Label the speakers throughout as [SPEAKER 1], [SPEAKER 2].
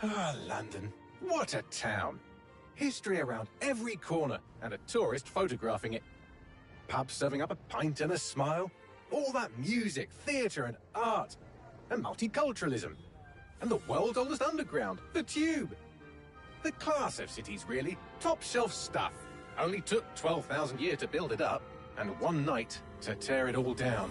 [SPEAKER 1] Ah, London. What a town. History around every corner, and a tourist photographing it. Pubs serving up a pint and a smile. All that music, theatre and art. And multiculturalism. And the world's oldest underground, the Tube. The class of cities, really. Top shelf stuff. Only took 12,000 years to build it up, and one night to tear it all down.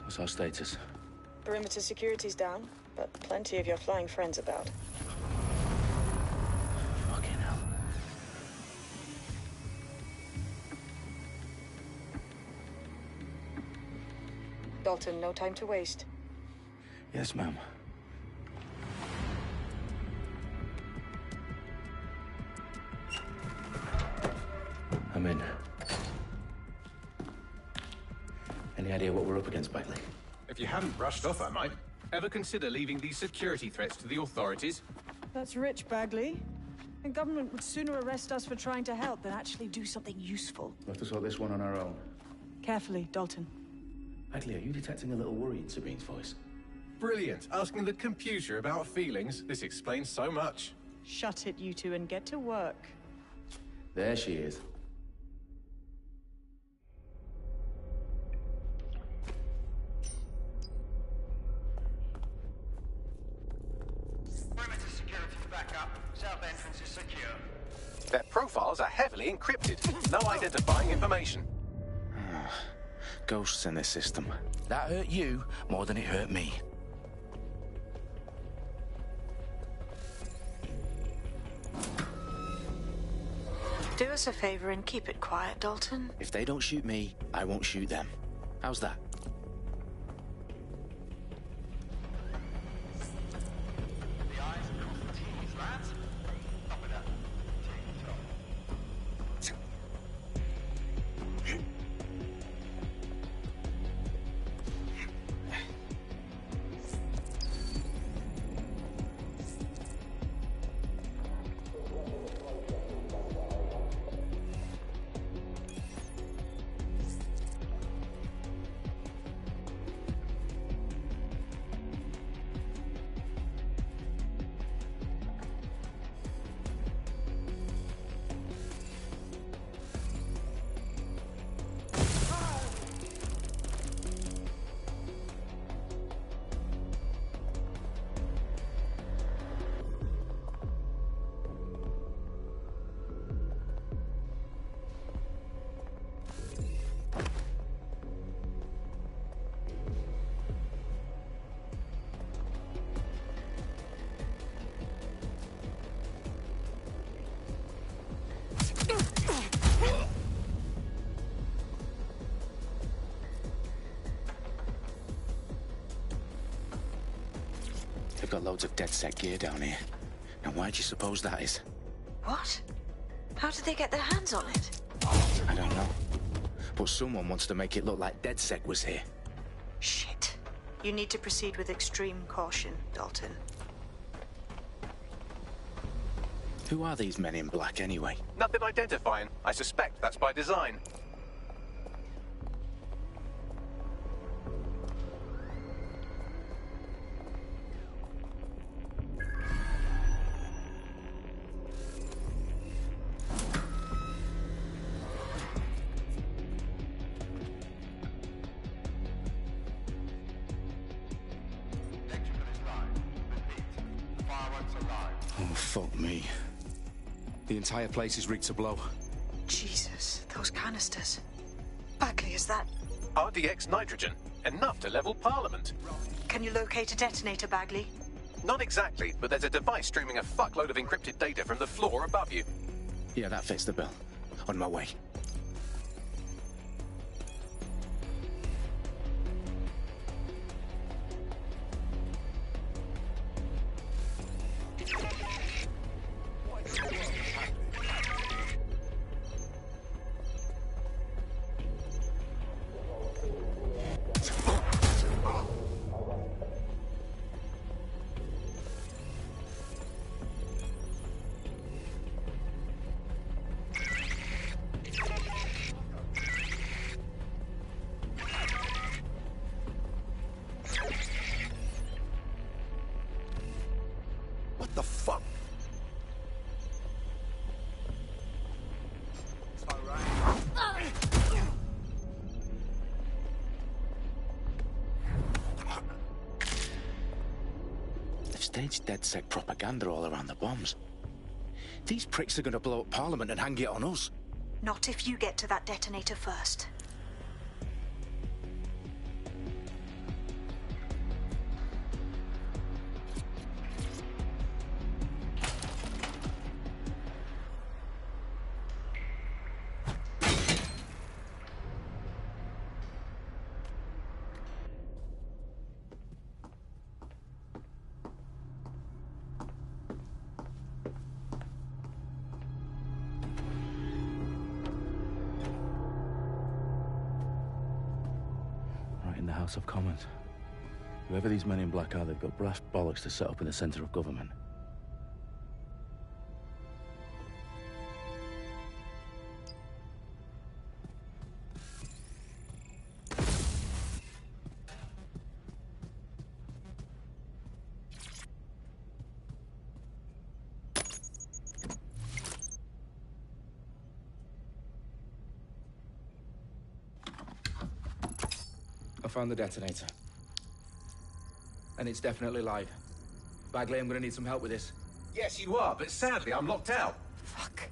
[SPEAKER 2] What's our status?
[SPEAKER 3] Perimeter security's down, but plenty of your flying friends about.
[SPEAKER 2] Fucking hell.
[SPEAKER 3] Dalton, no time to waste.
[SPEAKER 2] Yes, ma'am. I'm in. Any idea what we're up against, Bagley?
[SPEAKER 1] If you hadn't brushed off, I might. Ever consider leaving these security threats to the authorities?
[SPEAKER 3] That's rich, Bagley. The government would sooner arrest us for trying to help than actually do something useful.
[SPEAKER 2] We'll have to sort this one on our own.
[SPEAKER 3] Carefully, Dalton.
[SPEAKER 2] Bagley, are you detecting a little worry in Sabine's voice?
[SPEAKER 1] Brilliant. Asking the computer about feelings. This explains so much.
[SPEAKER 3] Shut it, you two, and get to work.
[SPEAKER 2] There she is.
[SPEAKER 4] Perimeter security back up. South entrance is secure.
[SPEAKER 1] Their profiles are heavily encrypted. No identifying information.
[SPEAKER 2] Ghosts in this system. That hurt you more than it hurt me.
[SPEAKER 3] Do us a favor and keep it quiet, Dalton.
[SPEAKER 2] If they don't shoot me, I won't shoot them. How's that?
[SPEAKER 4] The eyes across the T's, lads. Top of that. Top.
[SPEAKER 2] They've got loads of DedSec gear down here. Now why do you suppose that is?
[SPEAKER 3] What? How did they get their hands on it?
[SPEAKER 2] I don't know. But someone wants to make it look like DedSec was here.
[SPEAKER 3] Shit. You need to proceed with extreme caution, Dalton.
[SPEAKER 2] Who are these men in black anyway?
[SPEAKER 1] Nothing identifying. I suspect that's by design.
[SPEAKER 4] Electrical is live. Repeat. Fireworks are live.
[SPEAKER 2] Oh, fuck me.
[SPEAKER 5] The entire place is rigged to blow.
[SPEAKER 3] Jesus, those canisters. Bagley, is that...
[SPEAKER 1] RDX nitrogen. Enough to level Parliament.
[SPEAKER 3] Can you locate a detonator, Bagley?
[SPEAKER 1] Not exactly, but there's a device streaming a fuckload of encrypted data from the floor above you.
[SPEAKER 2] Yeah, that fits the bill. On my way.
[SPEAKER 6] the fuck?
[SPEAKER 2] They've staged DedSec propaganda all around the bombs. These pricks are going to blow up Parliament and hang it on us.
[SPEAKER 7] Not if you get to that detonator first.
[SPEAKER 8] In the House of Commons. Whoever these men in black are, they've got brass bollocks to set up in the centre of government.
[SPEAKER 5] I found the detonator. And it's definitely live. Bagley, I'm gonna need some help with this.
[SPEAKER 1] Yes, you are, but sadly, I'm locked out.
[SPEAKER 3] Fuck.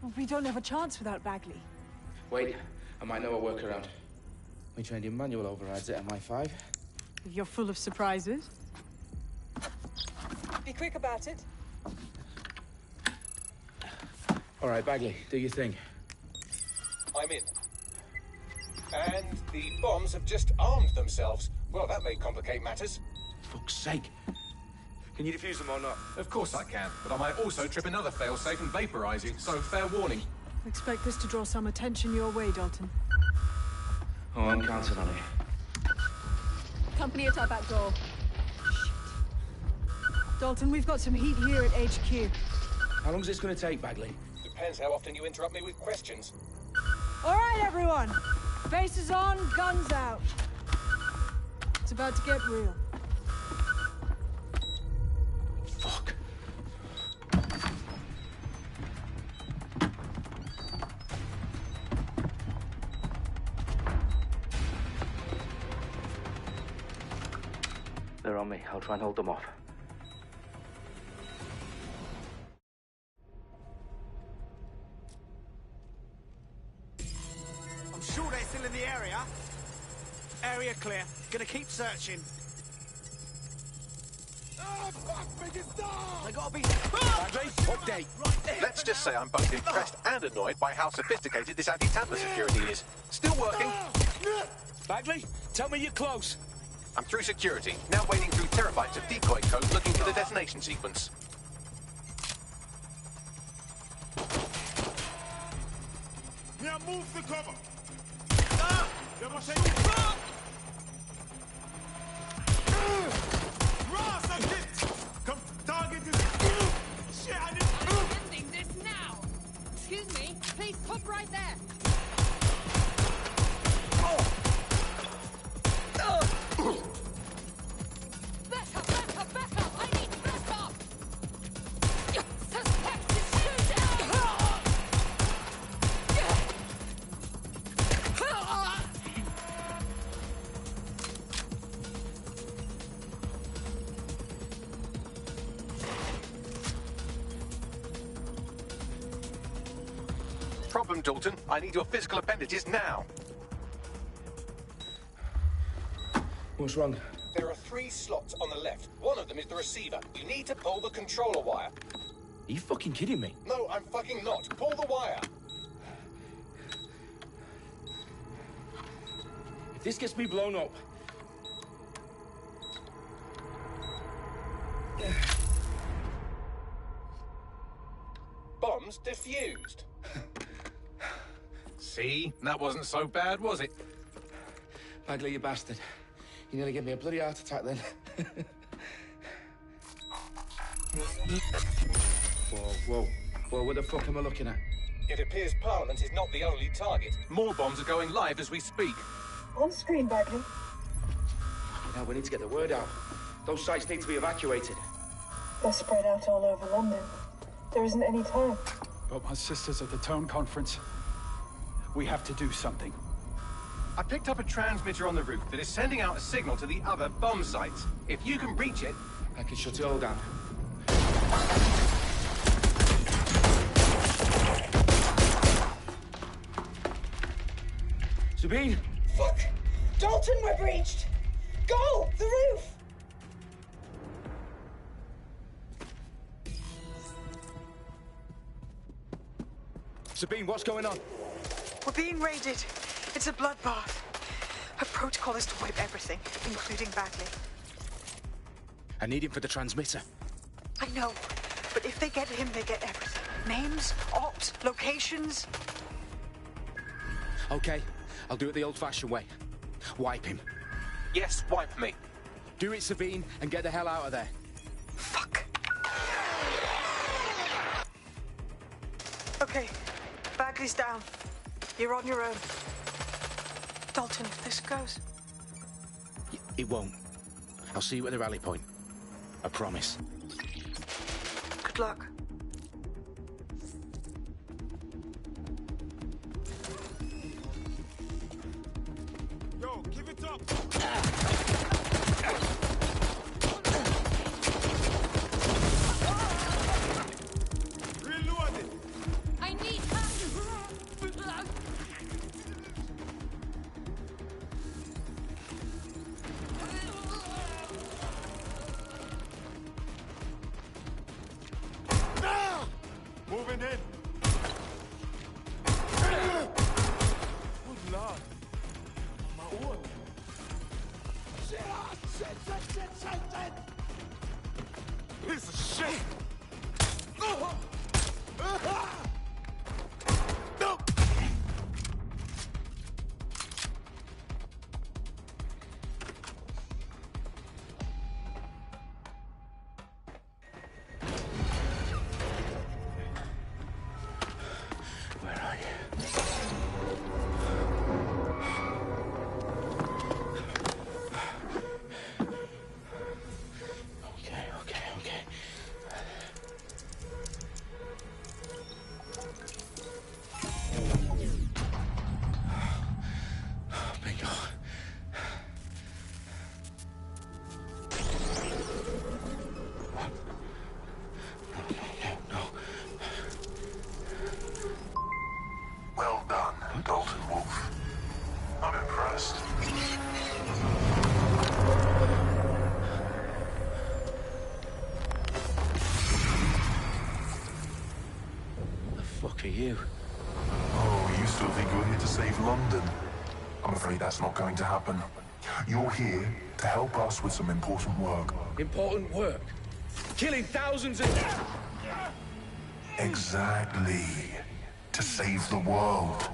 [SPEAKER 3] Well, we don't have a chance without Bagley.
[SPEAKER 5] Wait, I might know a workaround. We trained in manual overrides at MI5.
[SPEAKER 3] You're full of surprises. Be quick about it.
[SPEAKER 5] All right, Bagley, do your thing.
[SPEAKER 1] I'm in. And the bombs have just armed themselves. Well, that may complicate matters.
[SPEAKER 5] Fuck's sake. Can you defuse them or not?
[SPEAKER 1] Of course I can, but I might also trip another failsafe and vaporize you, so fair warning.
[SPEAKER 3] Expect this to draw some attention your way, Dalton.
[SPEAKER 5] Oh, I'm counting on it.
[SPEAKER 9] Company at our back door.
[SPEAKER 3] Dalton, we've got some heat here at HQ.
[SPEAKER 5] How long's this gonna take, Bagley?
[SPEAKER 1] Depends how often you interrupt me with questions.
[SPEAKER 3] All right, everyone. Faces on, guns out. It's about to get real.
[SPEAKER 2] Fuck.
[SPEAKER 8] They're on me. I'll try and hold them off.
[SPEAKER 6] I'm sure they're still in the area. Area clear. Gonna keep searching. Oh, fuck me, just stop! They gotta be...
[SPEAKER 2] Bagley, update.
[SPEAKER 1] Let's just say I'm both impressed and annoyed by how sophisticated this anti-tamper security is. Still working.
[SPEAKER 2] Bagley, tell me you're close.
[SPEAKER 1] I'm through security, now wading through terabytes of decoy code looking for the detonation sequence.
[SPEAKER 6] Now move the cover. Ross, I'm hit. Come, target this. Shit, I didn't...
[SPEAKER 9] Ending this now! Excuse me, please stop right there! Back up! I need back up! Suspected shooter!
[SPEAKER 1] Problem, Dalton. I need your physical appendages now.
[SPEAKER 5] What's wrong?
[SPEAKER 1] There are 3 slots on the left. One of them is the receiver. You need to pull the controller wire.
[SPEAKER 5] Are you fucking kidding me?
[SPEAKER 1] No, I'm fucking not. Pull the wire.
[SPEAKER 5] If this gets me blown up...
[SPEAKER 1] Bombs defused. See? That wasn't so bad, was it?
[SPEAKER 5] Bagley, you bastard. You nearly gave me a bloody heart attack then. Whoa. What the fuck am I looking at?
[SPEAKER 1] It appears Parliament is not the only target. More bombs are going live as we speak.
[SPEAKER 3] On screen, Bagley.
[SPEAKER 5] Now we need to get the word out. Those sites need to be evacuated.
[SPEAKER 10] They're spread out all over London. There isn't any time.
[SPEAKER 11] But my sister's at the town conference. We have to do something.
[SPEAKER 1] I picked up a transmitter on the roof that is sending out a signal to the other bomb sites. If you can reach it...
[SPEAKER 5] I can shut it all down. Sabine!
[SPEAKER 12] Fuck! Dalton, we're breached! Go! The roof!
[SPEAKER 5] Sabine, what's going on?
[SPEAKER 12] We're being raided. It's a bloodbath. Her protocol is to wipe everything, including Bagley.
[SPEAKER 2] I need him for the transmitter.
[SPEAKER 12] I know, but if they get him, they get everything. Names, ops, locations.
[SPEAKER 2] Okay, I'll do it the old-fashioned way. Wipe him.
[SPEAKER 1] Yes, wipe me.
[SPEAKER 2] Do it, Sabine, and get the hell out of there.
[SPEAKER 12] Fuck. Okay, Bagley's down. You're on your own. Dalton, if this goes...
[SPEAKER 2] It won't. I'll see you at the rally point. I promise.
[SPEAKER 12] Good luck.
[SPEAKER 6] Yo, give it up! Reloaded!
[SPEAKER 9] I need help!
[SPEAKER 6] Moving in! Good lord! My own! Shit! Piece of shit! No!
[SPEAKER 13] Well done, Dalton Wolf. I'm impressed.
[SPEAKER 2] The fuck are you?
[SPEAKER 13] Oh, you still think you're here to save London? I'm afraid that's not going to happen. You're here to help us with some important work.
[SPEAKER 5] Important work? Killing thousands of...
[SPEAKER 13] Exactly. To save the world.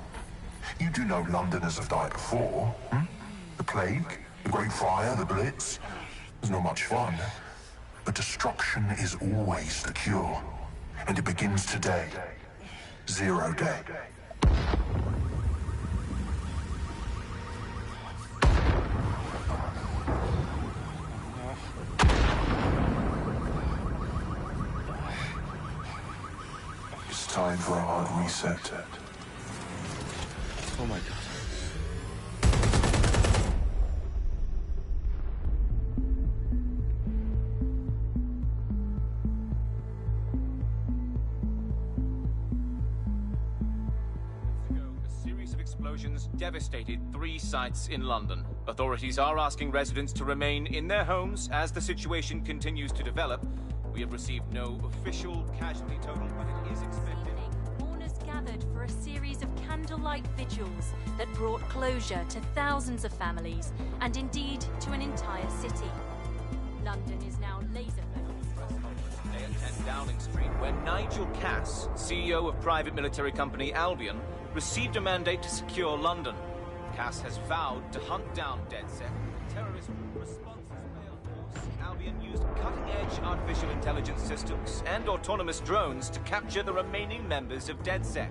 [SPEAKER 13] You do know Londoners have died before, hmm? The plague, the Great Fire, the Blitz. It's not much fun. But destruction is always the cure. And it begins today. Zero Day. It's time for a hard reset.
[SPEAKER 2] Oh my God.
[SPEAKER 14] A series of explosions devastated 3 sites in London. Authorities are asking residents to remain in their homes as the situation continues to develop. We have received no official casualty total, but it is expected.
[SPEAKER 15] Mourners gathered for a series of candlelight vigils that brought closure to thousands of families and indeed to an entire city. London is now laser-focused.
[SPEAKER 14] Today at 10 Downing Street, where Nigel Cass, CEO of private military company Albion, received a mandate to secure London. Cass has vowed to hunt down DedSec. Terrorist responses Albion used cutting-edge artificial intelligence systems and autonomous drones to capture the remaining members of DedSec.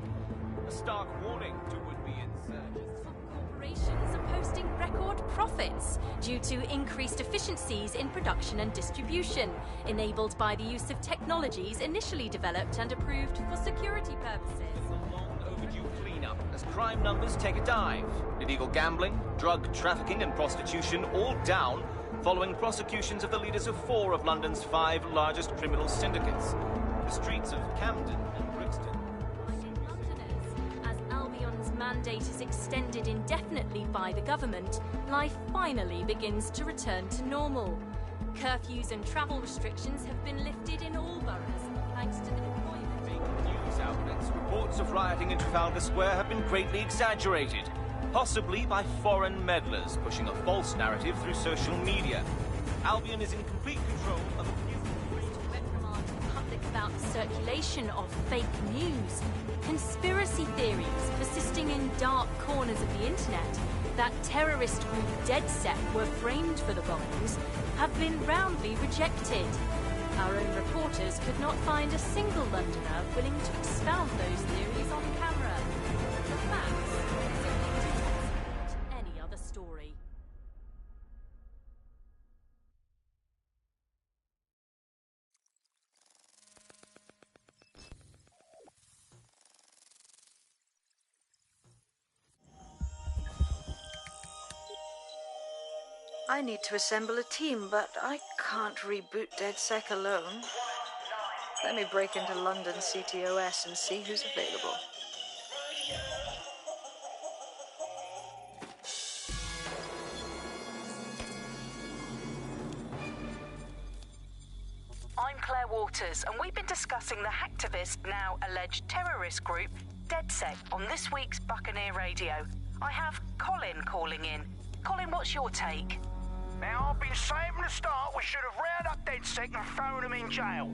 [SPEAKER 14] A stark warning to would-be insurgents.
[SPEAKER 15] Corporations are posting record record profits due to increased efficiencies in production and distribution, enabled by the use of technologies initially developed and approved for security purposes.
[SPEAKER 14] Overdue cleanup as crime numbers take a dive. Illegal gambling, drug trafficking and prostitution all down following prosecutions of the leaders of 4 of London's 5 largest criminal syndicates. The streets of Camden and Brixton.
[SPEAKER 15] As Albion's mandate is extended indefinitely by the government, life finally begins to return to normal. Curfews and travel restrictions have been lifted in all boroughs, thanks to the deployment.
[SPEAKER 14] News outlets, reports of rioting in Trafalgar Square have been greatly exaggerated, possibly by foreign meddlers pushing a false narrative through social media. Albion is in complete control of
[SPEAKER 15] about the circulation of fake news, conspiracy theories persisting in dark corners of the internet that terrorist group DedSec were framed for the bombings have been roundly rejected. Our own reporters could not find a single Londoner willing to expound those theories on camera. The facts simply any other story.
[SPEAKER 12] I need to assemble a team, but I can't reboot DedSec alone. Let me break into London CTOS and see who's available.
[SPEAKER 16] I'm Claire Waters, and we've been discussing the hacktivist, now alleged terrorist group, DedSec, on this week's Buccaneer Radio. I have Colin calling in. Colin, what's your take?
[SPEAKER 6] Now, I've been saying from the start we should have rounded up DedSec and thrown them in jail.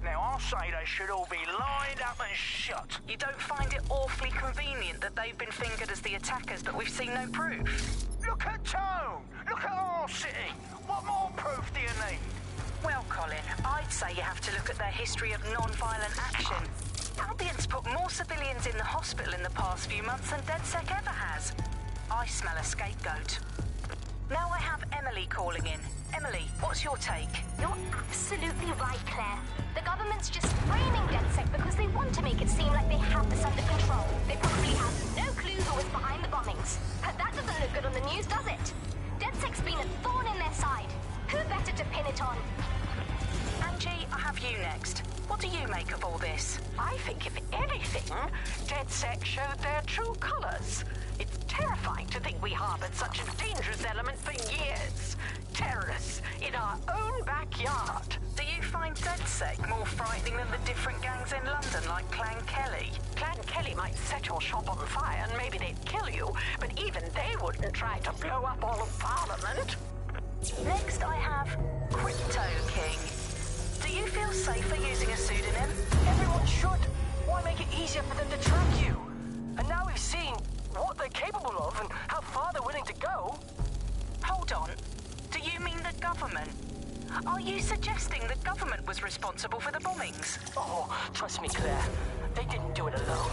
[SPEAKER 6] Now, I'll say they should all be lined up and shot.
[SPEAKER 16] You don't find it awfully convenient that they've been fingered as the attackers, but we've seen no proof?
[SPEAKER 6] Look at Tone! Look at our city! What more proof do you need?
[SPEAKER 16] Well, Colin, I'd say you have to look at their history of non-violent action. Albion's put more civilians in the hospital in the past few months than DedSec ever has. I smell a scapegoat. Now I have Emily calling in. Emily, what's your take?
[SPEAKER 17] You're absolutely right, Claire. The government's just framing DedSec because they want to make it seem like they have this under control. They probably have no clue who was behind the bombings. But that doesn't look good on the news, does it? DedSec's been a thorn in their side. Who better to pin it on?
[SPEAKER 16] Angie, I have you next. What do you make of all this?
[SPEAKER 18] I think, if anything, DedSec showed their true colours. It's terrifying to think we harboured such a dangerous element for years. Terrorists in our own backyard.
[SPEAKER 16] Do you find DedSec more frightening than the different gangs in London, like Clan Kelly?
[SPEAKER 18] Clan Kelly might set your shop on fire and maybe they'd kill you, but even they wouldn't try to blow up all of Parliament.
[SPEAKER 16] Next I have Crypto King. Do you feel safer using a pseudonym?
[SPEAKER 19] Everyone should. Why make it easier for them to track you? And now we've seen what they're capable of and how far they're willing to go.
[SPEAKER 16] Hold on. Do you mean the government? Are you suggesting the government was responsible for the bombings?
[SPEAKER 19] Oh, trust me, Claire. They didn't do it alone.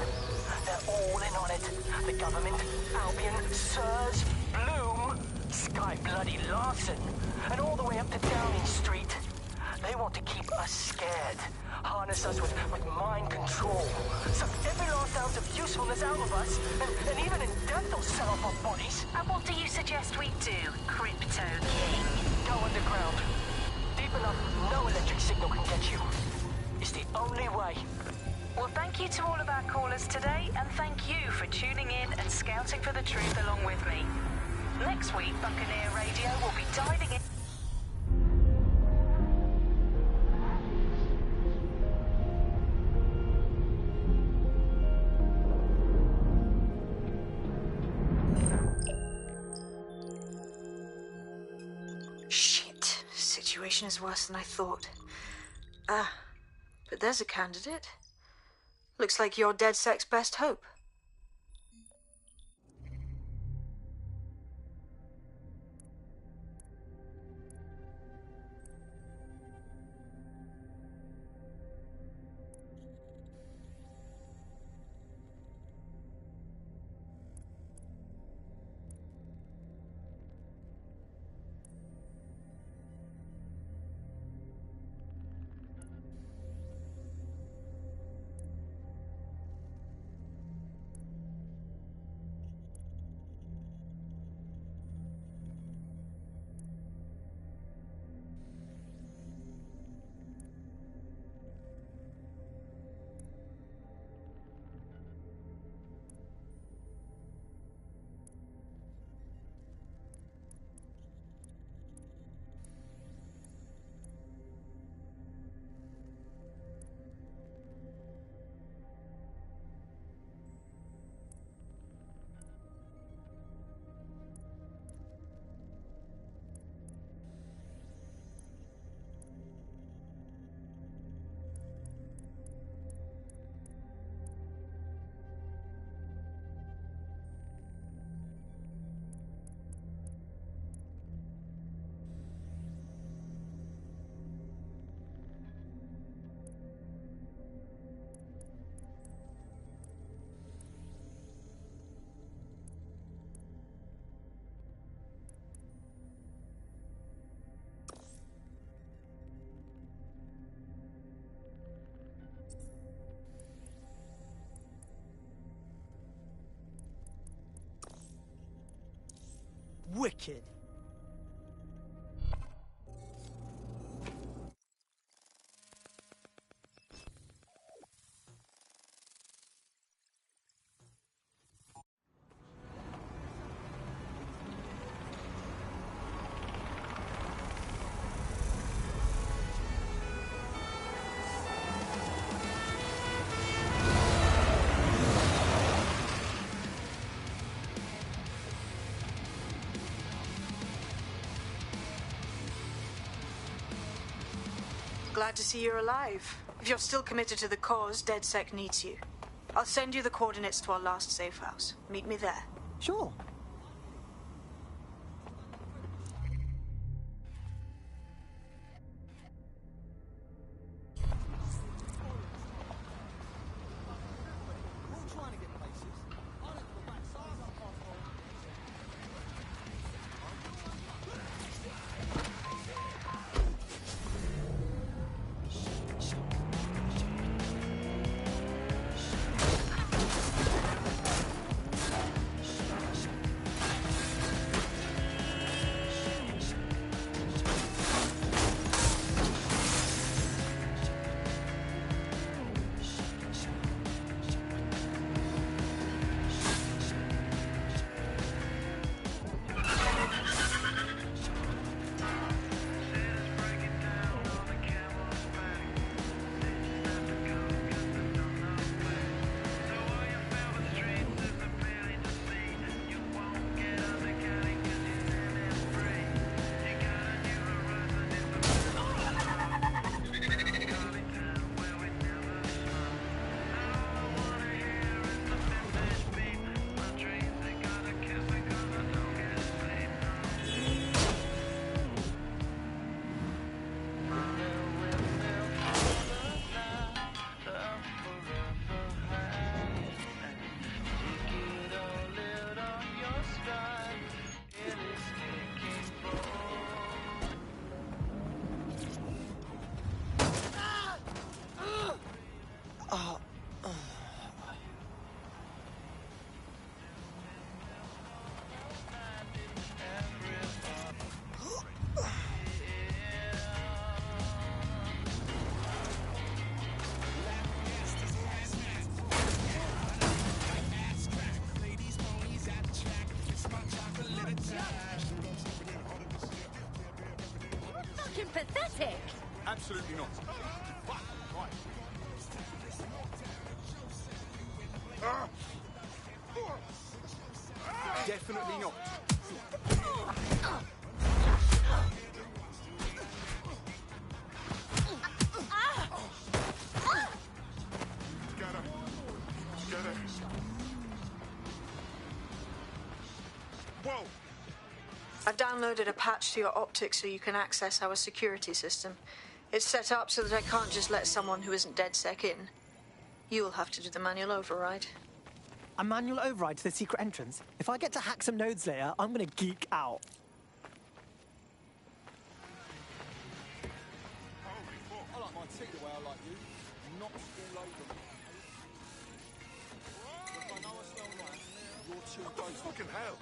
[SPEAKER 19] They're all in on it. The government, Albion, Sirs, Bloom, Sky Bloody Larson, and all the way up to Downing Street. They want to keep us scared, harness us with mind control, suck every last ounce of usefulness out of us, and even in death they'll sell off our bodies.
[SPEAKER 16] And what do you suggest we do, Crypto King?
[SPEAKER 19] Go underground. Deep enough, no electric signal can get you. It's the only way.
[SPEAKER 16] Well, thank you to all of our callers today, and thank you for tuning in and scouting for the truth along with me. Next week, Buccaneer Radio will be diving in.
[SPEAKER 12] Shit. Situation is worse than I thought. But there's a candidate. Looks like you're DedSec's best hope.
[SPEAKER 20] wicked.
[SPEAKER 12] Glad to see you're alive. If you're still committed to the cause, DedSec needs you. I'll send you the coordinates to our last safe house. Meet me there.
[SPEAKER 20] Sure.
[SPEAKER 17] Pathetic.
[SPEAKER 4] Absolutely not. Definitely not. Whoa!
[SPEAKER 12] I've downloaded a patch to your optics so you can access our security system. It's set up so that I can't just let someone who isn't DedSec in. You'll have to do the manual override.
[SPEAKER 20] A manual override to the secret entrance? If I get to hack some nodes later, I'm gonna geek out.
[SPEAKER 4] I like my tea the way I like you. Not all over me. If I know I smell right, you're too close. Fucking hell.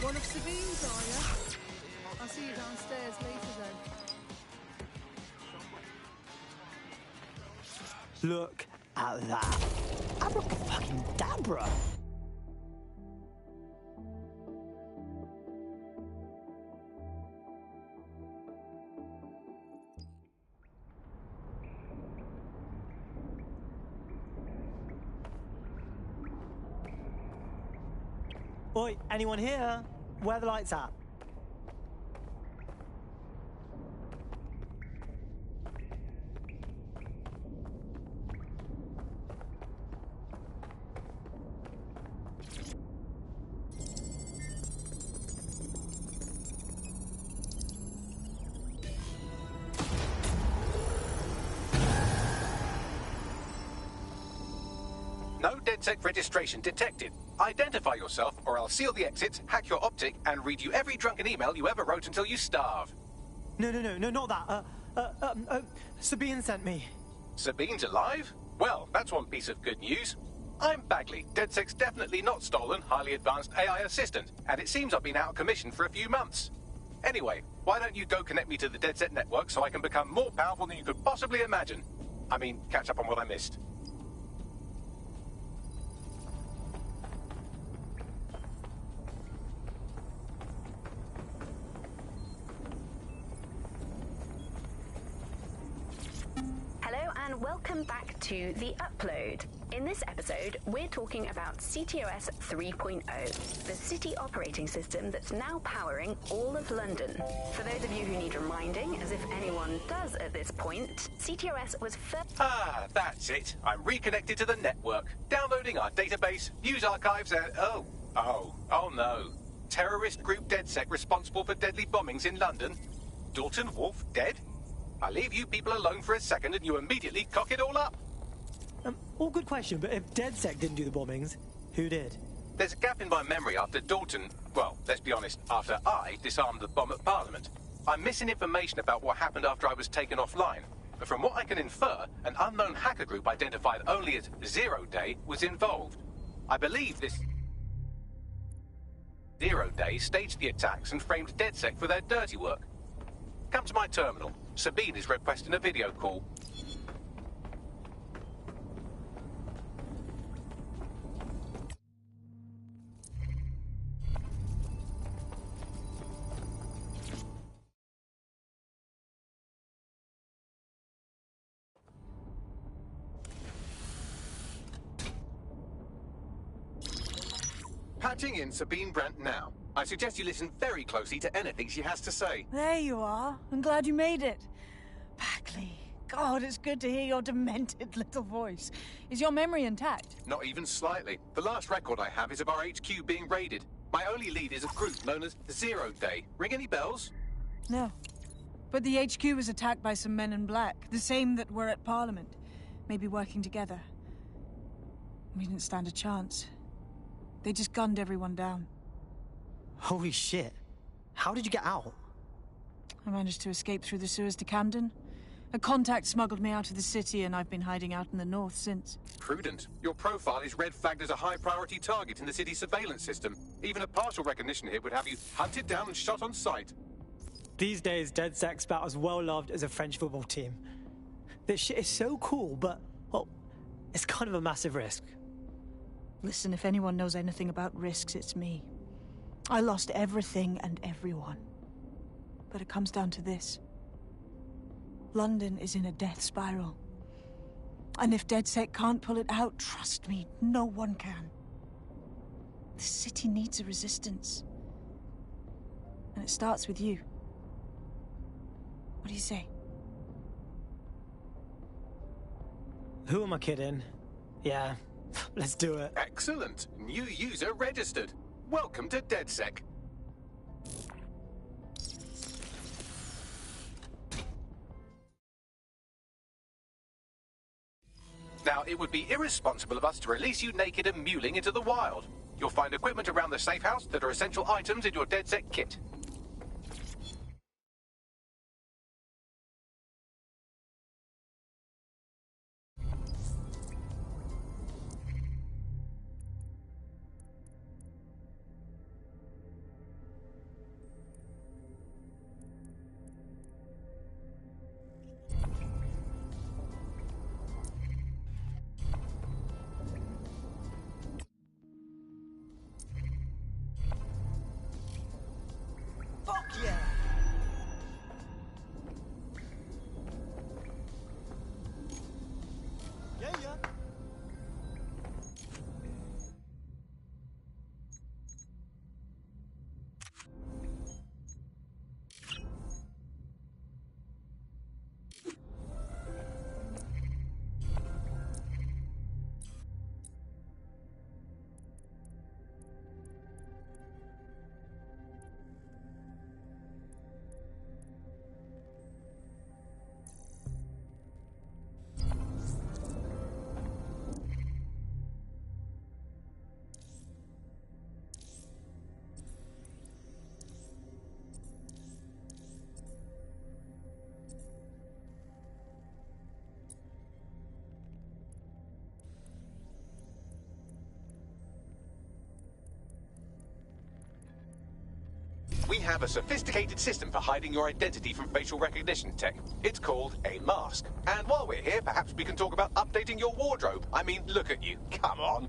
[SPEAKER 3] One of Sabine's, are you? I'll see you downstairs later then.
[SPEAKER 20] Look at that. Abracadabra. Oi, anyone here? Where are the lights at?
[SPEAKER 1] No No DedSec registration detected. Identify yourself, or I'll seal the exits, hack your optic, and read you every drunken email you ever wrote until you starve.
[SPEAKER 20] No, not that. Sabine sent me.
[SPEAKER 1] Sabine's alive? Well, that's one piece of good news. I'm Bagley, DedSec's definitely not stolen, highly advanced AI assistant, and it seems I've been out of commission for a few months. Anyway, why don't you go connect me to the DedSec network so I can become more powerful than you could possibly imagine? I mean, catch up on what I missed.
[SPEAKER 21] Hello and welcome back to The Upload. In this episode, we're talking about CTOS 3.0, the city operating system that's now powering all of London. For those of you who need reminding, as if anyone does at this point, CTOS was first...
[SPEAKER 1] Ah, that's it. I'm reconnected to the network, downloading our database, news archives, and... Oh no. Terrorist group DedSec responsible for deadly bombings in London? Dalton Wolf dead? I leave you people alone for a second and you immediately cock it all up.
[SPEAKER 20] All good question, but if DedSec didn't do the bombings, who did?
[SPEAKER 1] There's a gap in my memory after Dalton... Well, let's be honest, after I disarmed the bomb at Parliament. I'm missing information about what happened after I was taken offline. But from what I can infer, an unknown hacker group identified only as Zero Day was involved. I believe this... Zero Day staged the attacks and framed DedSec for their dirty work. Come to my terminal. Sabine is requesting a video call. Patching in Sabine Brandt now. I suggest you listen very closely to anything she has to say.
[SPEAKER 3] There you are. I'm glad you made it. Bagley. God, it's good to hear your demented little voice. Is your memory intact?
[SPEAKER 1] Not even slightly. The last record I have is of our HQ being raided. My only lead is a group known as Zero Day. Ring any bells?
[SPEAKER 3] No. But the HQ was attacked by some men in black, the same that were at Parliament. Maybe working together. We didn't stand a chance. They just gunned everyone down.
[SPEAKER 20] Holy shit. How did you get out?
[SPEAKER 3] I managed to escape through the sewers to Camden. A contact smuggled me out of the city, and I've been hiding out in the north since.
[SPEAKER 1] Prudent. Your profile is red flagged as a high-priority target in the city's surveillance system. Even a partial recognition here would have you hunted down and shot on sight.
[SPEAKER 20] These days, DedSec's about as well loved as a French football team. This shit is so cool, but, well, it's kind of a massive risk.
[SPEAKER 3] Listen, if anyone knows anything about risks, it's me. I lost everything and everyone. But it comes down to this. London is in a death spiral. And if DedSec can't pull it out, trust me, no one can. The city needs a resistance. And it starts with you. What do you say?
[SPEAKER 20] Who am I kidding? Yeah, let's do it.
[SPEAKER 1] Excellent. New user registered. Welcome to DedSec. Now, it would be irresponsible of us to release you naked and mewling into the wild. You'll find equipment around the safe house that are essential items in your DedSec kit. We have a sophisticated system for hiding your identity from facial recognition tech. It's called a mask. And while we're here, perhaps we can talk about updating your wardrobe. I mean, look at you. Come on.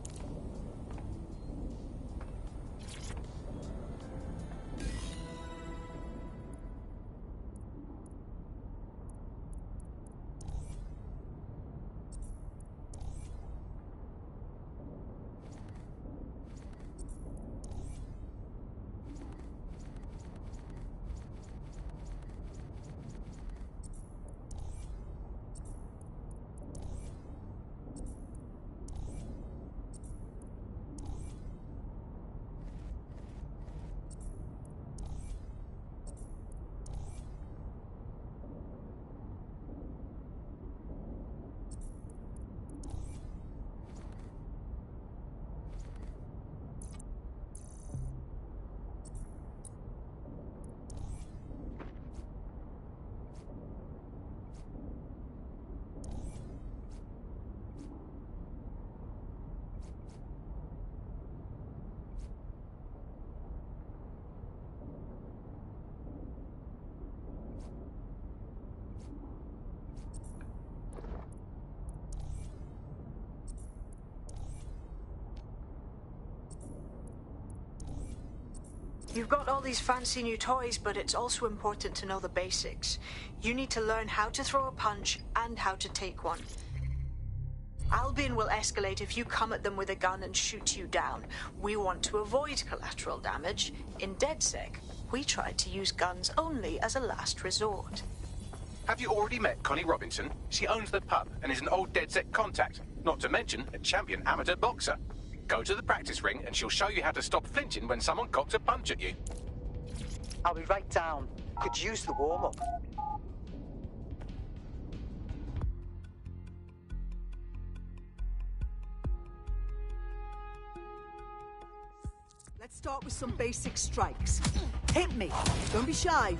[SPEAKER 12] You've got all these fancy new toys, but it's also important to know the basics. You need to learn how to throw a punch and how to take one. Albion will escalate if you come at them with a gun and shoot you down. We want to avoid collateral damage. In DedSec, we try to use guns only as a last resort.
[SPEAKER 1] Have you already met Connie Robinson? She owns the pub and is an old DedSec contact, not to mention a champion amateur boxer. Go to the practice ring and she'll show you how to stop flinching when someone cocks a punch at you.
[SPEAKER 7] I'll be right down. Could use the warm-up.
[SPEAKER 22] Let's start with some basic strikes. Hit me. Don't be shy.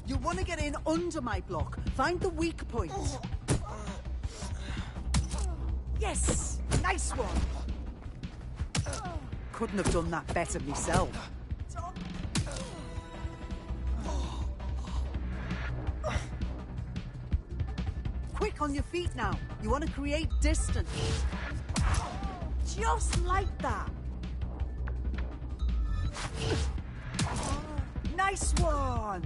[SPEAKER 22] You want to get in under my block. Find the weak point. Yes! Nice one! Couldn't have done that better myself. Quick on your feet now. You want to create distance. Just like that. Nice one!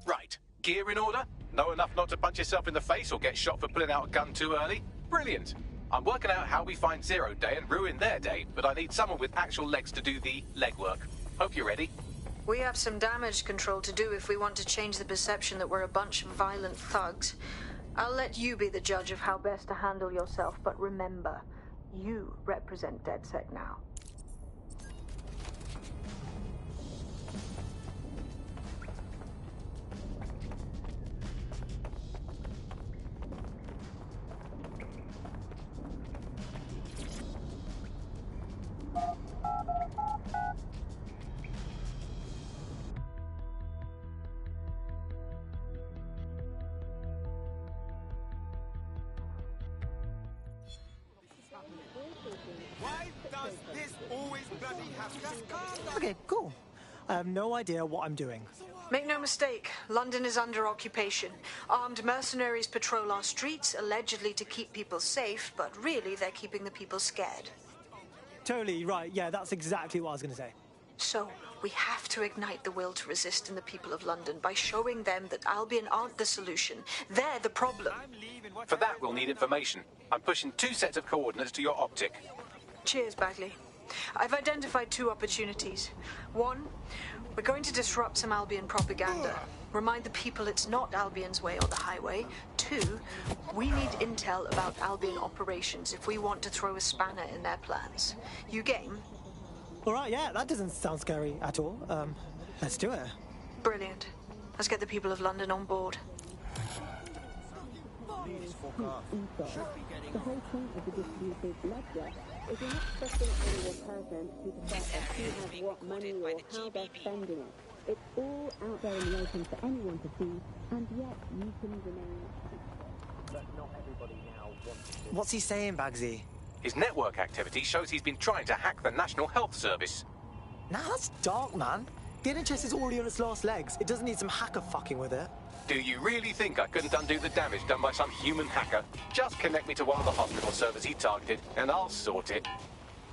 [SPEAKER 1] Right. Gear in order? Know enough not to punch yourself in the face or get shot for pulling out a gun too early? Brilliant. I'm working out how we find Zero Day and ruin their day, but I need someone with actual legs to do the legwork. Hope you're ready.
[SPEAKER 12] We have some damage control to do if we want to change the perception that we're a bunch of violent thugs. I'll let you be the judge of how best to handle yourself, but remember, you represent DedSec now.
[SPEAKER 20] Okay, cool. I have no idea what I'm doing.
[SPEAKER 12] Make no mistake, London is under occupation. Armed mercenaries patrol our streets, allegedly to keep people safe, but really they're keeping the people scared.
[SPEAKER 20] Totally right. Yeah, that's exactly what I was going to say.
[SPEAKER 12] So, we have to ignite the will to resist in the people of London by showing them that Albion aren't the solution. They're the problem.
[SPEAKER 1] For that, we'll need information. I'm pushing 2 sets of coordinates to your optic.
[SPEAKER 12] Cheers, Bagley. I've identified 2 opportunities. 1, we're going to disrupt some Albion propaganda. Remind the people it's not Albion's way or the highway. 2, we need intel about Albion operations if we want to throw a spanner in their plans. You game?
[SPEAKER 20] All right, yeah, that doesn't sound scary at all. Let's do it.
[SPEAKER 12] Brilliant. Let's get the people of London on board.
[SPEAKER 8] The whole point of the distributed ledger is you're not trusting any one person to decide who has what money or how they're spending it. It's all out there in the open for anyone to see, and yet you can remain.
[SPEAKER 10] But not everybody now wants to.
[SPEAKER 23] What's he saying, Bagsy?
[SPEAKER 1] His network activity shows he's been trying to hack the National Health Service.
[SPEAKER 20] Now that's dark, man. The NHS is already on its last legs. It doesn't need some hacker fucking with it.
[SPEAKER 1] Do you really think I couldn't undo the damage done by some human hacker? Just connect me to one of the hospital servers he targeted, and I'll sort it.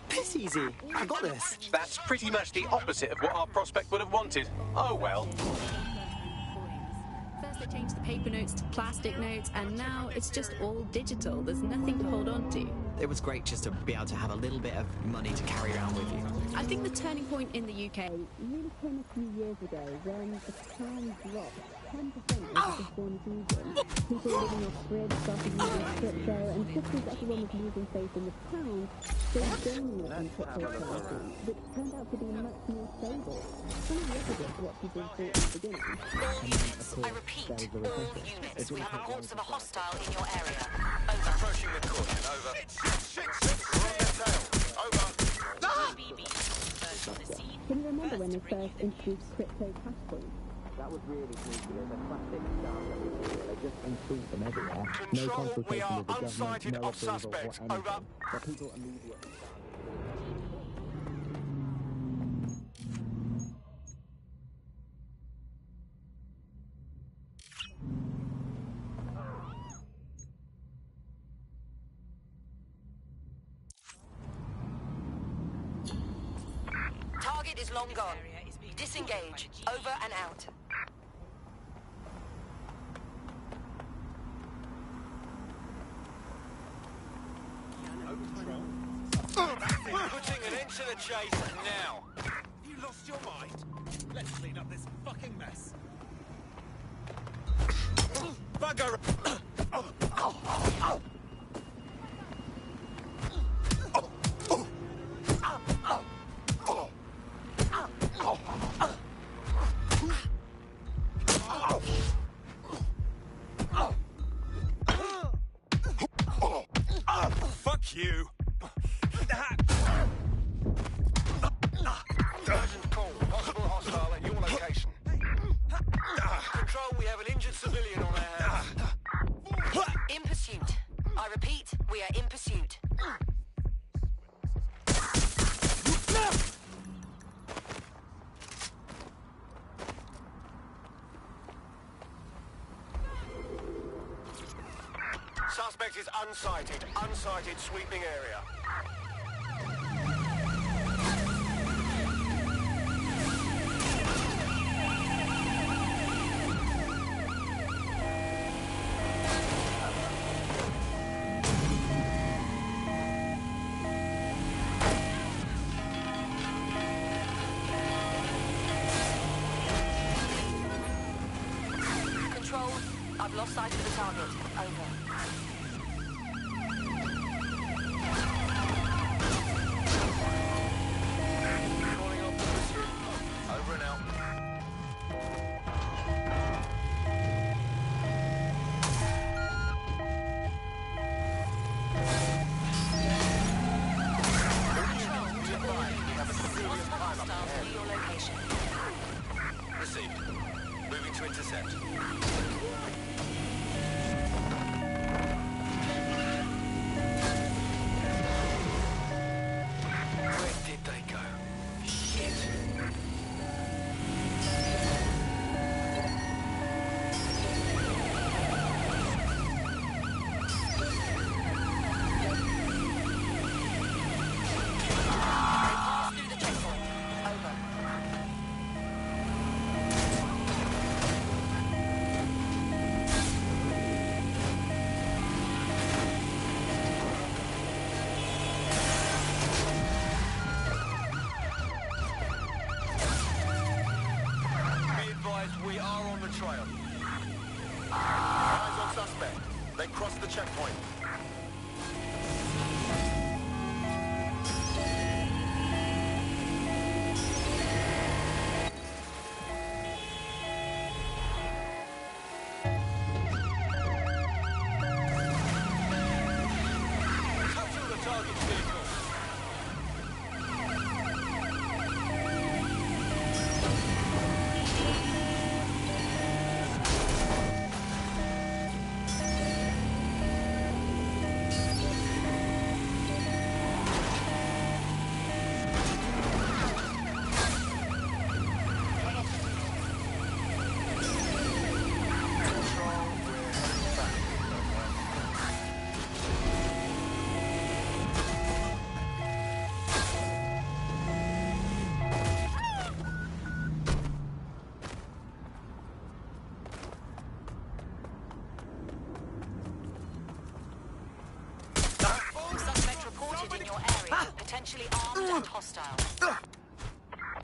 [SPEAKER 20] Piss easy. I got this.
[SPEAKER 1] That's pretty much the opposite of what our prospect would have wanted. Oh well.
[SPEAKER 24] First they changed the paper notes to plastic notes, and now it's just all digital. There's nothing to hold on to.
[SPEAKER 25] It was great just to be able to have a little bit of money to carry around with you.
[SPEAKER 24] I think the turning point in the UK
[SPEAKER 8] really came a few years ago when the pound dropped 10% over the storm season. People living off grid started using crypto, and just as everyone was losing faith in the pound, they were gaining it in cryptocurrency, which turned out to be much more stable. Some of the opposite to what people thought in the beginning.
[SPEAKER 16] All units, I repeat, all units. We have reports of a hostile in your area. Over.
[SPEAKER 4] Approaching the caution, over. Shit! We're on their tail. Over.
[SPEAKER 8] Can you remember when they first introduced crypto cash points?
[SPEAKER 10] That was really sneaky. There's a classic scam. They just increase them everywhere.
[SPEAKER 4] Control, we are unsighted of suspects. Over.
[SPEAKER 10] But people immediately.
[SPEAKER 16] Target is long gone. Disengage. Over and out.
[SPEAKER 4] Putting an end to the chase now.
[SPEAKER 26] You lost your mind? Let's clean up this fucking mess. Bugger! Fuck you!
[SPEAKER 4] Urgent call. Possible hostile at your location. Control, we have an injured civilian on our hands.
[SPEAKER 16] In pursuit. I repeat, we are in pursuit.
[SPEAKER 4] Suspect is unsighted. Unsighted sweeping area.
[SPEAKER 16] Control, I've lost sight of the target. Over.
[SPEAKER 4] Calling off the pursuit. Over and out. Received. Moving to intercept. Where did they go? Shit.
[SPEAKER 16] area, potentially armed and hostile.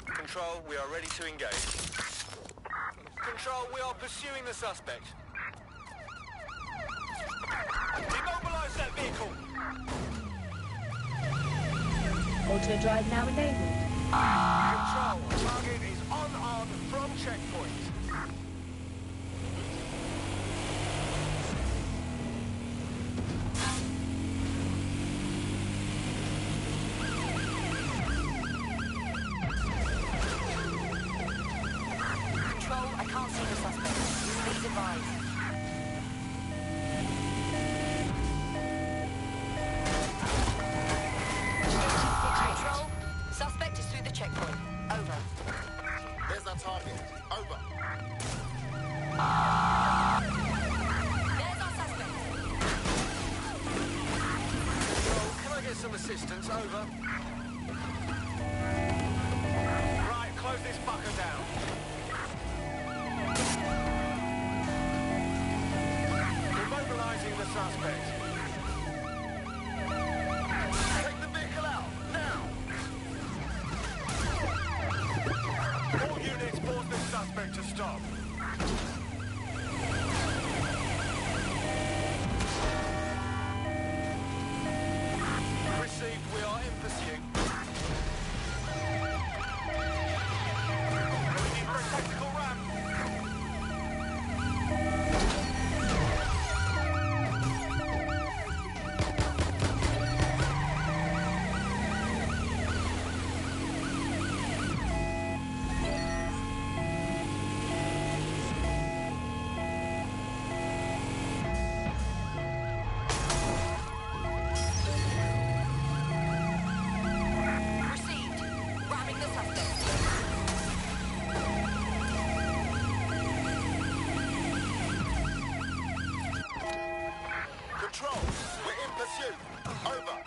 [SPEAKER 4] Control, we are ready to engage. Control, we are pursuing the suspect. Demobilize that vehicle!
[SPEAKER 8] Auto drive now enabled.
[SPEAKER 4] Control, target is unarmed from checkpoint.
[SPEAKER 16] Control, I can't see the suspect. Please advise. Control, suspect is through the checkpoint. Over.
[SPEAKER 2] There's our target. Over.
[SPEAKER 16] There's our suspect.
[SPEAKER 4] Control, can I get some assistance? Over. Right, close this fucker down. Immobilizing the suspect. Take the vehicle out, now! All units force this suspect to stop. Received, we are in pursuit. Looking for a tactical ramp.
[SPEAKER 16] Received. Ramming the suspect.
[SPEAKER 2] Control, we're in pursuit. Over.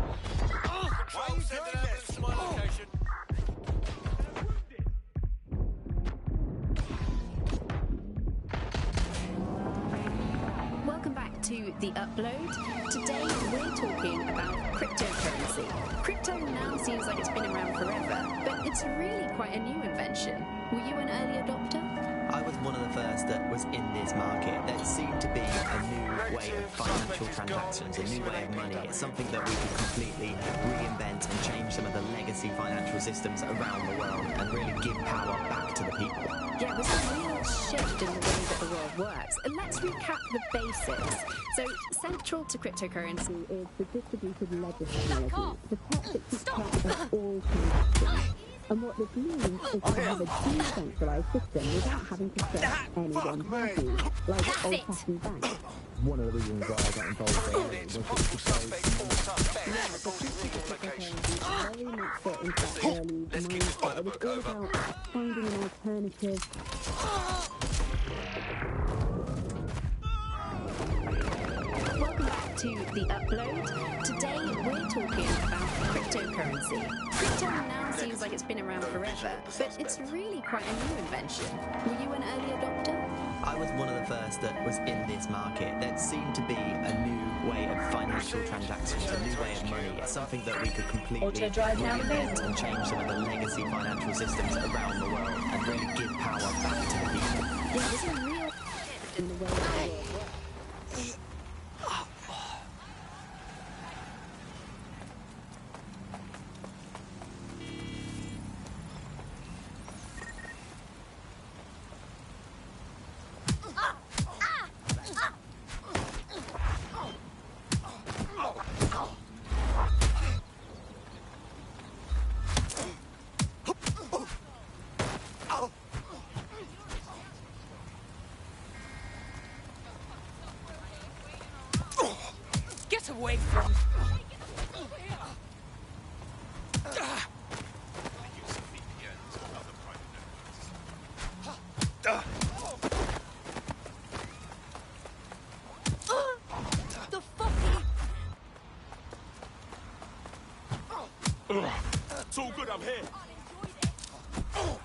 [SPEAKER 4] Control, send an ambulance to my location.
[SPEAKER 21] Welcome back to The Upload. Today we're talking about cryptocurrency. Crypto now seems like it's been around forever, but it's really quite a new invention. Were you an early adopter?
[SPEAKER 25] I was one of the first that was in this market. There seemed to be a new way of financial transactions, a new way of money. It's something that we could completely reinvent and change some of the legacy financial systems around the world and really give power back to the people.
[SPEAKER 21] Yeah, there's a real shift in the way that the world works. And let's recap the basics. So, central to cryptocurrency
[SPEAKER 8] Is the distributed ledger technology, the tech that keeps track of all transactions. And what this means is to have a decentralized system without having to stress any one party, like old-fashioned banks.
[SPEAKER 10] One of the reasons why I got involved there was
[SPEAKER 4] Possible suspect or suspect.
[SPEAKER 8] Yeah, the
[SPEAKER 4] Reporting vehicle location.
[SPEAKER 8] very much fit into that early
[SPEAKER 4] Let's keep this by
[SPEAKER 8] mindset.
[SPEAKER 4] the
[SPEAKER 8] It
[SPEAKER 4] book.
[SPEAKER 8] was all
[SPEAKER 4] Over.
[SPEAKER 8] about finding an alternative.
[SPEAKER 21] Welcome back to The Upload. Today we're talking about cryptocurrency. Crypto now seems like it's been around forever, but it's really quite a new invention. Were you an early adopter?
[SPEAKER 25] I was one of the first that was in this market. There seemed to be a new way of financial transactions, a new way of money. It's something that we could completely
[SPEAKER 8] Auto drive now
[SPEAKER 25] reinvent and change some of the legacy financial systems around the world and really give power back to the people.
[SPEAKER 8] Yeah, there's a real shift in the way that the world works.
[SPEAKER 18] Get away from...
[SPEAKER 16] The fucking...
[SPEAKER 26] It's all good, I'm here. Hold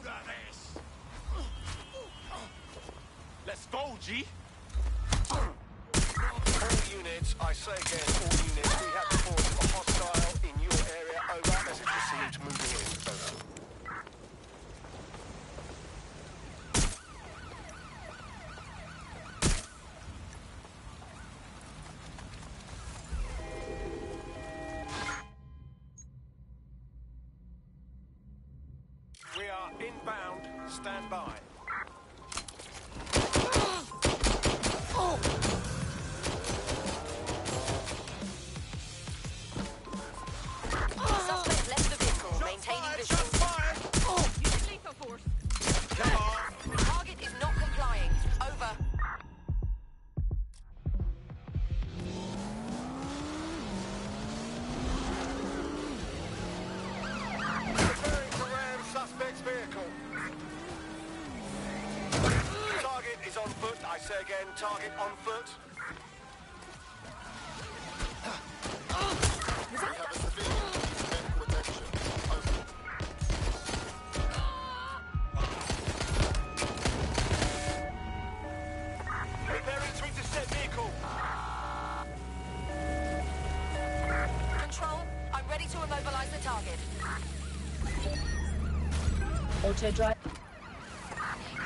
[SPEAKER 26] of this! Let's go, G!
[SPEAKER 4] All units, I say again, all units, we have reports of a hostile in your area. Over. Message received. Moving in. Over. We are inbound. Stand by.
[SPEAKER 5] Suspect left the vehicle, maintaining visual. Using lethal force.
[SPEAKER 26] Come on!
[SPEAKER 5] Target is not complying. Over.
[SPEAKER 4] Preparing to ram suspect's vehicle. Target is on foot. I say again, target on foot.
[SPEAKER 2] We have a civilian who needs medical attention. Over.
[SPEAKER 4] Preparing to intercept vehicle.
[SPEAKER 5] Control, I'm ready to immobilize the target.
[SPEAKER 8] Auto drive.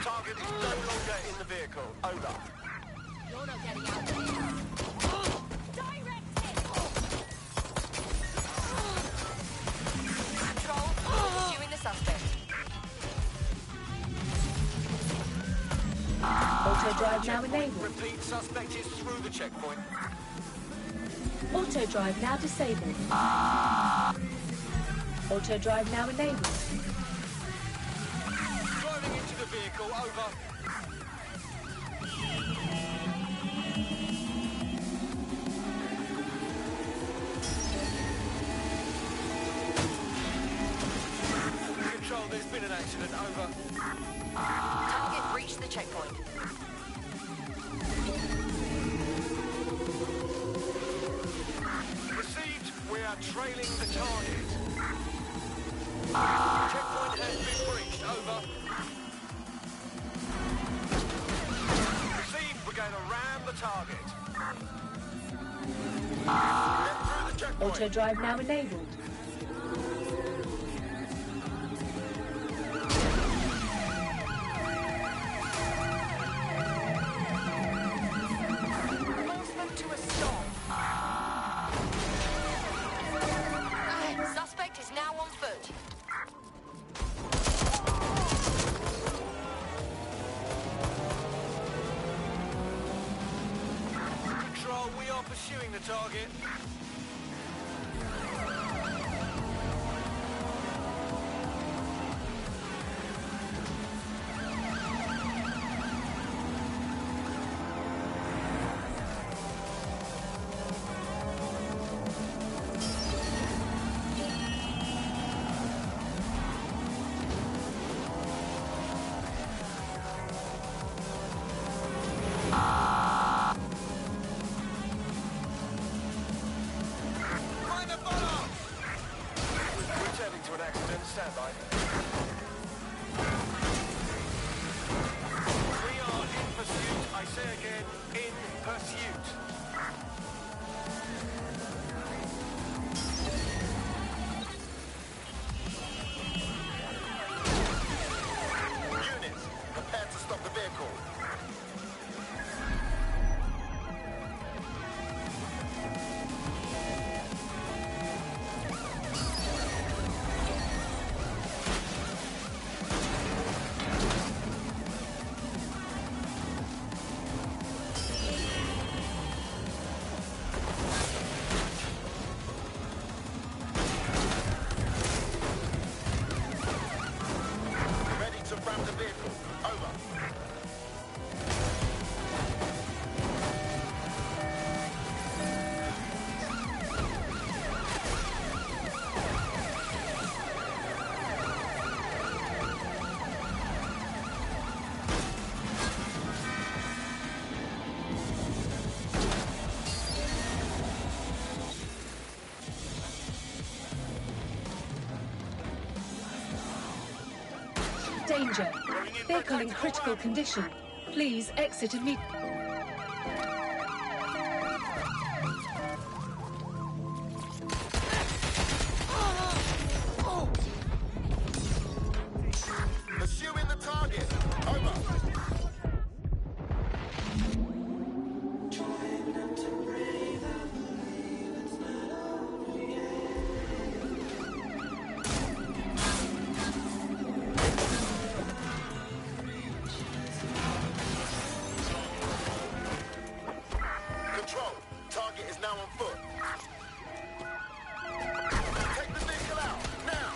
[SPEAKER 4] Target is no longer in the vehicle. Over.
[SPEAKER 5] You're not getting out of here. Direct hit! Control, pursuing the suspect.
[SPEAKER 8] Auto drive now enabled.
[SPEAKER 4] Repeat, suspect is through the checkpoint.
[SPEAKER 8] Auto drive now disabled. Auto drive now enabled.
[SPEAKER 4] Driving into the vehicle. Over. Control, there's been an accident. Over.
[SPEAKER 5] Target reached the checkpoint.
[SPEAKER 4] Received. We are trailing the target. Checkpoint has been breached. Over. Received. We're going to ram the target. Get through the checkpoint.
[SPEAKER 8] Auto drive now enabled.
[SPEAKER 5] Force them to a stop. Suspect is now on foot.
[SPEAKER 4] Control, we are pursuing the target. Returning to an accident, stand by. We are in pursuit, I say again, in pursuit.
[SPEAKER 2] Units, prepare to stop the vehicle.
[SPEAKER 9] Danger. Vehicle in critical condition. Please exit immediately.
[SPEAKER 2] Pursuing the target. Over. Control. Target is now on foot. Take the vehicle out. Now.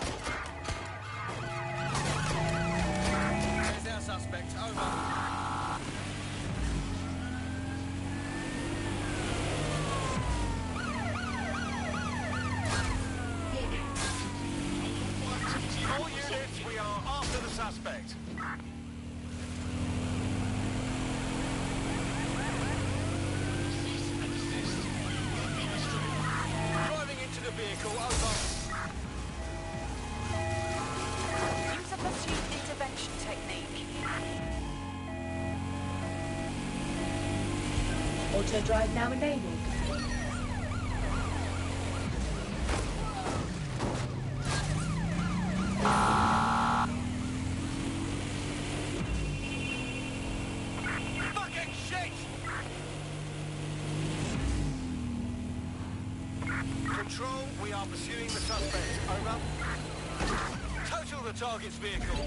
[SPEAKER 26] There's our suspect. Over.
[SPEAKER 4] All units, we are after the suspect. Driving into the vehicle, over.
[SPEAKER 16] Use a pursuit intervention technique.
[SPEAKER 9] Auto drive now enabled.
[SPEAKER 4] Fucking shit! Control, we are pursuing the suspect. Over. Total the target's vehicle.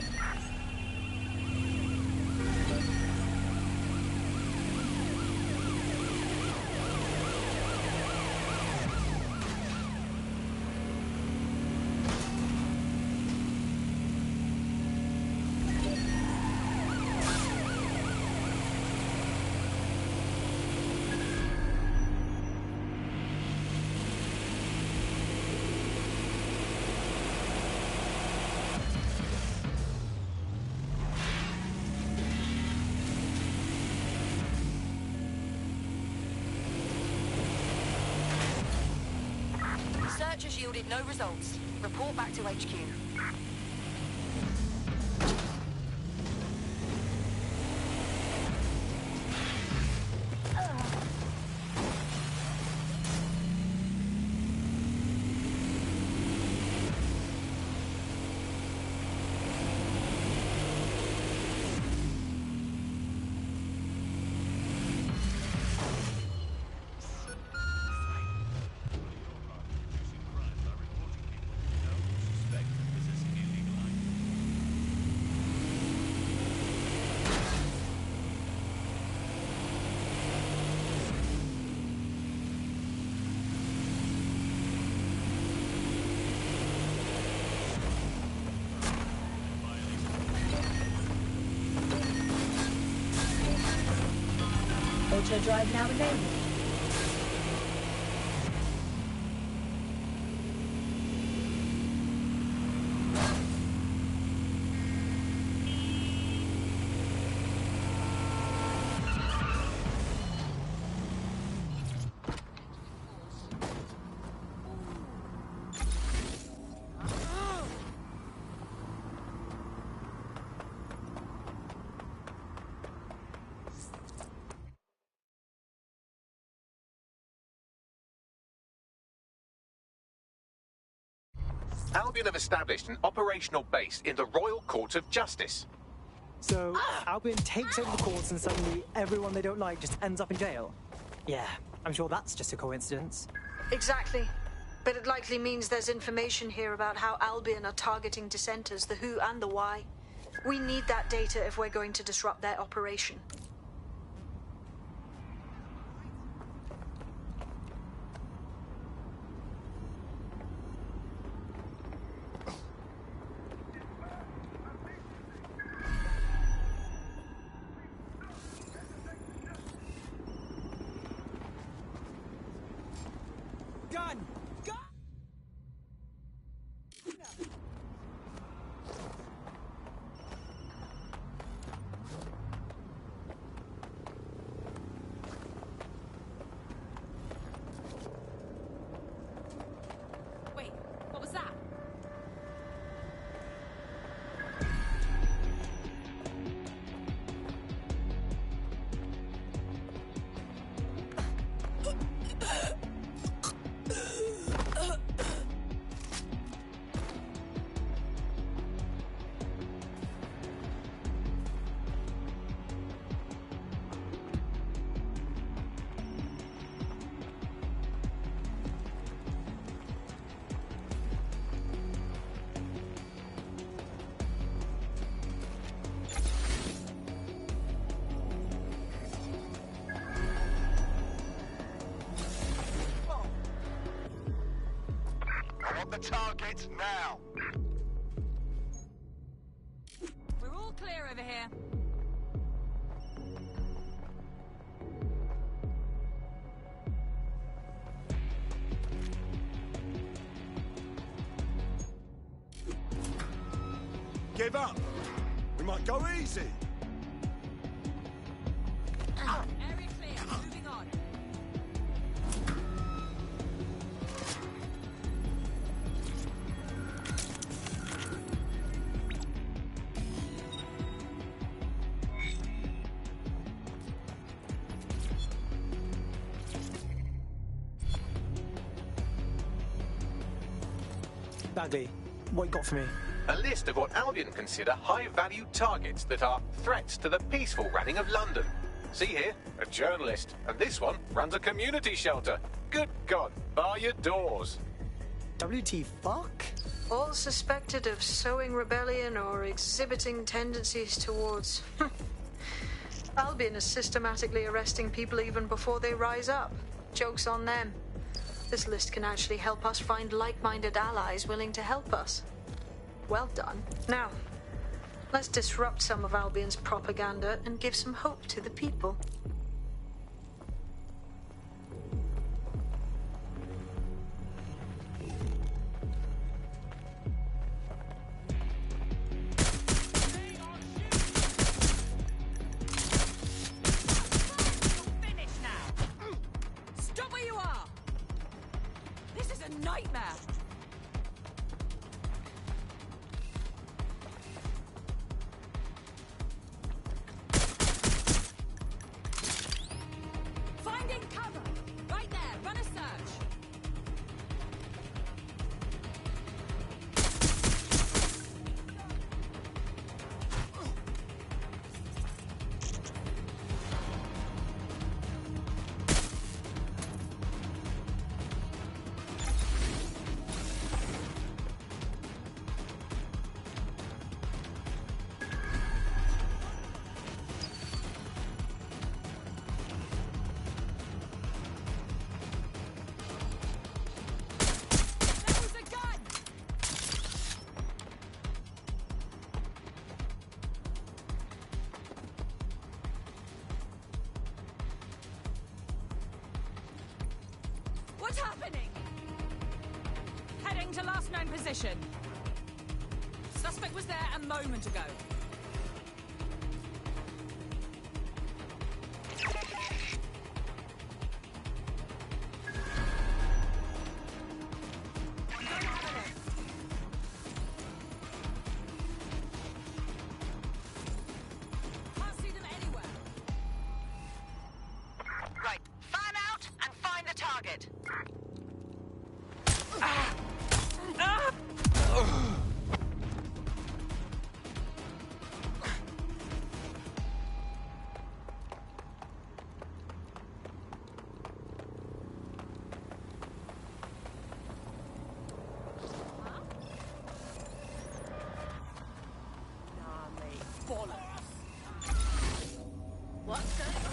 [SPEAKER 16] Search has yielded no results. Report back to HQ.
[SPEAKER 9] Auto drive now enabled.
[SPEAKER 1] Albion have established an operational base in the Royal Court of Justice.
[SPEAKER 20] So, Albion takes over the courts and suddenly everyone they don't like just ends up in jail? Yeah, I'm sure that's just a coincidence.
[SPEAKER 12] Exactly. But it likely means there's information here about how Albion are targeting dissenters, the who and the why. We need that data if we're going to disrupt their operation.
[SPEAKER 26] Gun! Gun!
[SPEAKER 5] Wait, what was that?
[SPEAKER 4] Drop the target now.
[SPEAKER 5] We're all clear over here.
[SPEAKER 26] Give up. We might go easy.
[SPEAKER 5] Area clear. Moving on.
[SPEAKER 20] Daddy, what you got for me?
[SPEAKER 1] A list of what Albion consider high-value targets that are threats to the peaceful running of London. See here, a journalist, and this one runs a community shelter. Good God, bar your doors.
[SPEAKER 20] WT fuck?
[SPEAKER 12] All suspected of sowing rebellion or exhibiting tendencies towards... Albion is systematically arresting people even before they rise up. Joke's on them. This list can actually help us find like-minded allies willing to help us. Well done. Now, let's disrupt some of Albion's propaganda and give some hope to the people.
[SPEAKER 5] Finish now. Stop where you are. This is a nightmare. Finding cover! Right there, run a search! That was a gun! What's happening? Heading to last known position. Suspect was there a moment ago. Can't see them anywhere.
[SPEAKER 16] Right, fan out and find the target.
[SPEAKER 5] What's going on?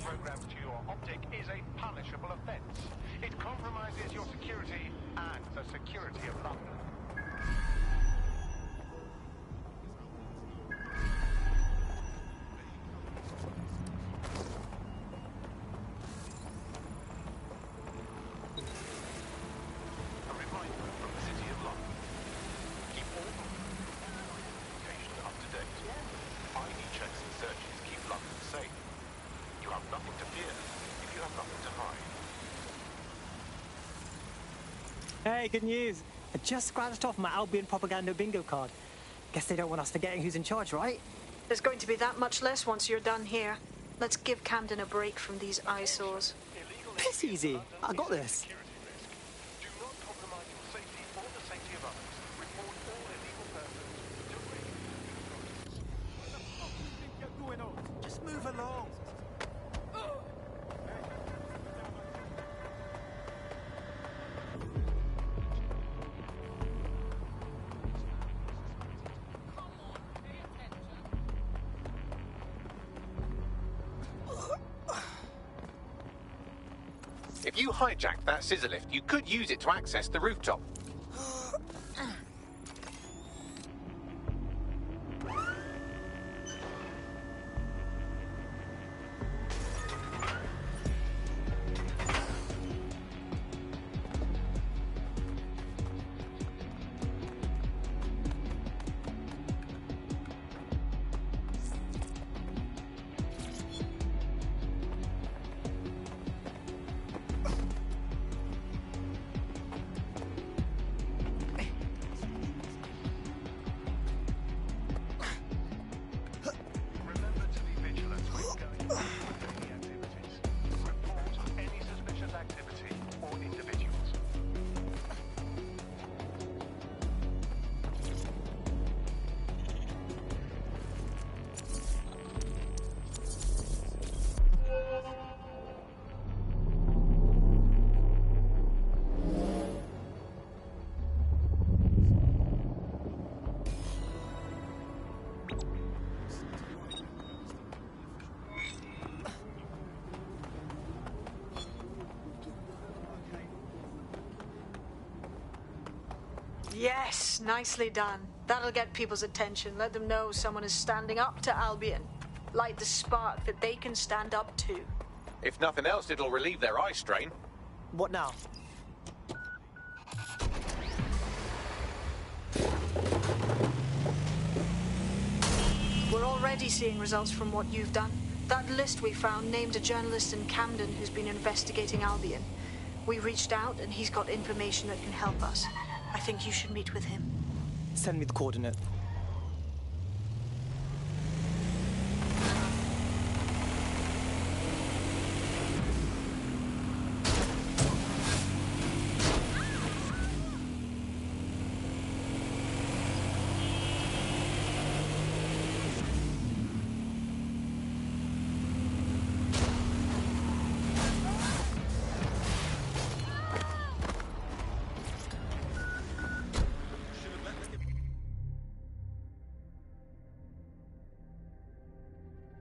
[SPEAKER 4] programmed to your optic is a punishable offence. It compromises your security and the security of London. A reminder from the City of London. Keep all communication up to date. ID checks and searches keep London safe. You have nothing to fear if you have nothing to hide.
[SPEAKER 20] Hey, good news. I just scratched off my Albion propaganda bingo card. Guess they don't want us forgetting who's in charge, right?
[SPEAKER 12] There's going to be that much less once you're done here. Let's give Camden a break from these eyesores.
[SPEAKER 20] Piss easy. I got this.
[SPEAKER 4] Do not compromise your safety or the safety of others. Report all illegal persons to radio. What the fuck do you think you're going on? Just move along.
[SPEAKER 1] If you hijacked that scissor lift, you could use it to access the rooftop.
[SPEAKER 4] Remember to be vigilant when going through any activities. Report any suspicious activity or individuals.
[SPEAKER 12] Yes, nicely done. That'll get people's attention. Let them know someone is standing up to Albion. Light the spark that they can stand up to.
[SPEAKER 1] If nothing else, it'll relieve their eye strain.
[SPEAKER 20] What now?
[SPEAKER 12] We're already seeing results from what you've done. That list we found named a journalist in Camden who's been investigating Albion. We reached out and he's got information that can help us. I think you should meet with him.
[SPEAKER 20] Send me the coordinate.